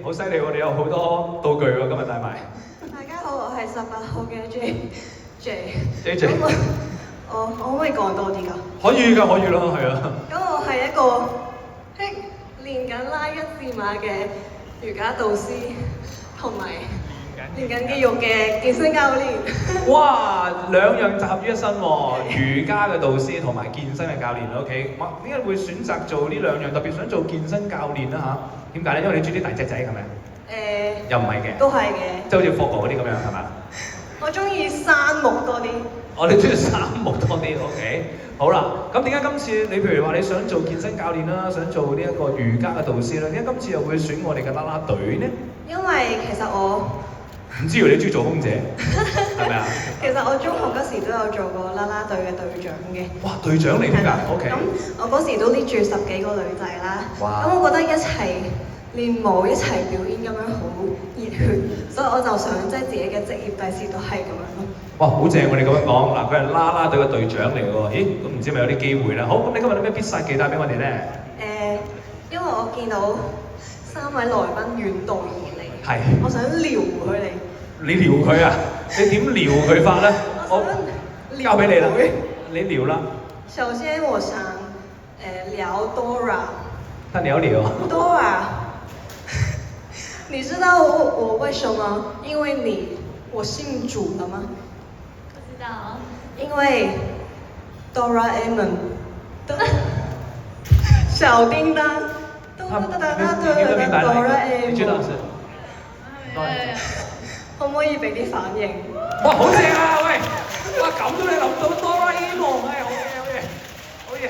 好犀利喎！你有好多道具喎，今日帶埋。大家好，我係18號嘅 J。我可唔可以講多啲㗎？可以㗎，可以咯，係啊。咁我係一個練緊拉一字馬嘅瑜伽導師，同埋練緊肌肉嘅健身教練。哇，兩樣集合於一身喎，瑜伽嘅導師同埋健身嘅教練 ，OK。哇，點解會選擇做呢兩樣？特別想做健身教練啦嚇？點解咧？因為你中意啲大隻仔係咪？又唔係嘅。都係嘅。即係好似 Fogo 嗰啲咁樣係嘛？我中意山木多啲。我哋中意山木多啲 ，OK。好啦，咁點解今次你譬如話你想做健身教練啦，想做呢一個瑜伽嘅導師啦，點解今次又會選我哋嘅啦啦隊呢？因為其實我唔知你中意做空姐，係咪啊？其實我中學嗰時都有做過啦啦隊嘅隊長嘅。哇，隊長嚟㗎 ，OK。咁我嗰時都 lead 住10幾個女仔啦。哇！咁我覺得一齊練舞、一齊表演咁樣好熱血，所以我就想即係自己嘅職業第時都係咁樣咯。哇，好正喎！你咁樣講，嗱，佢係啦啦隊嘅隊長嚟嘅喎，咦？咁唔知咪有啲機會啦？好，咁你今日有咩必殺技帶俾我哋咧？因為我見到3位來賓遠道而嚟，係，我想撩佢哋。你撩佢啊？你點撩佢法咧？我交俾你啦，你撩啦。首先我想聊 Dora。他聊聊。Dora， 你知道我為什麼因為我信主了嗎？不知道。因為 Doraemon， 小叮當，你都明白了？你知道是？可唔可以俾啲反應？哇，好正啊！喂，哇咁都你諗到 Doraemon，好嘢，好嘢，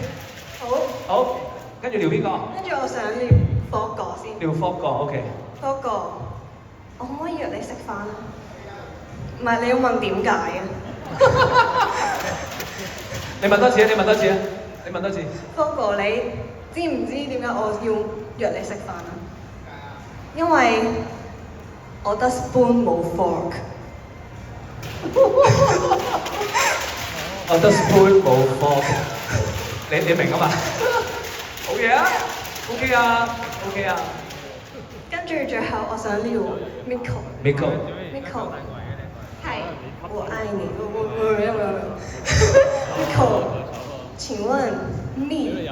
好。好，跟住撩邊個？跟住我想撩霍哥先。撩霍哥 ，OK。霍哥，我可唔可以約你食飯啊？唔係，你要問點解啊？你問多次啊！你問多次啊！你問多次。霍哥，你知唔知點解我要約你食飯啊？因為我得 spoon 冇 fork。我得 spoon 冇 fork。你明啊嘛？好嘢啊 ！OK 啊 ，OK 啊。跟住最後我想撩 Miko。係，我愛你。Miko， 請問 me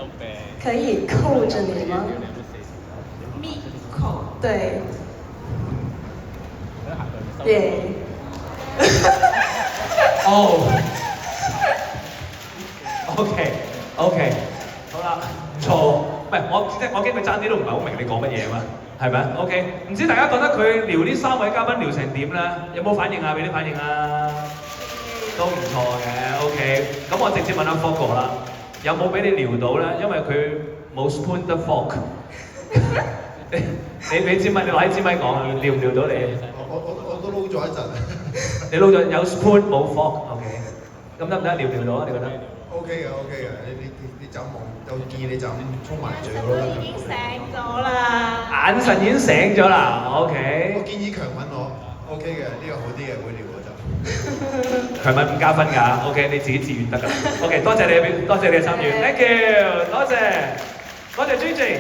可以扣着你嗎？Miko。對。耶。哦。OK，好啦，唔錯，唔係我驚佢爭啲都唔係好明你講乜嘢嘛，係咪 ？OK，唔知大家覺得佢撩呢3位嘉賓撩成點咧？有冇反應啊？俾啲反應啊！都唔錯嘅 ，OK。咁我直接問阿 Fogo 啦，有冇俾你撩到咧？因為佢冇 spoon 得 fork。你俾支咪，你攞支咪講啊，撩唔撩到你？我都撈咗一陣。你撈咗有 spoon 冇 fork，OK。咁得唔得？撩唔撩到啊？你覺得？ OK 嘅，你就望有見你就咁衝埋最好啦。已經醒咗啦。眼神已經醒咗啦 ，OK。我建議強吻我 ，OK 嘅，呢個好啲嘅，會撩我就。強吻唔加分㗎 ，OK， 你自己自願得㗎。OK， 多謝你嘅參與 ，Thank you，多謝 Gigi。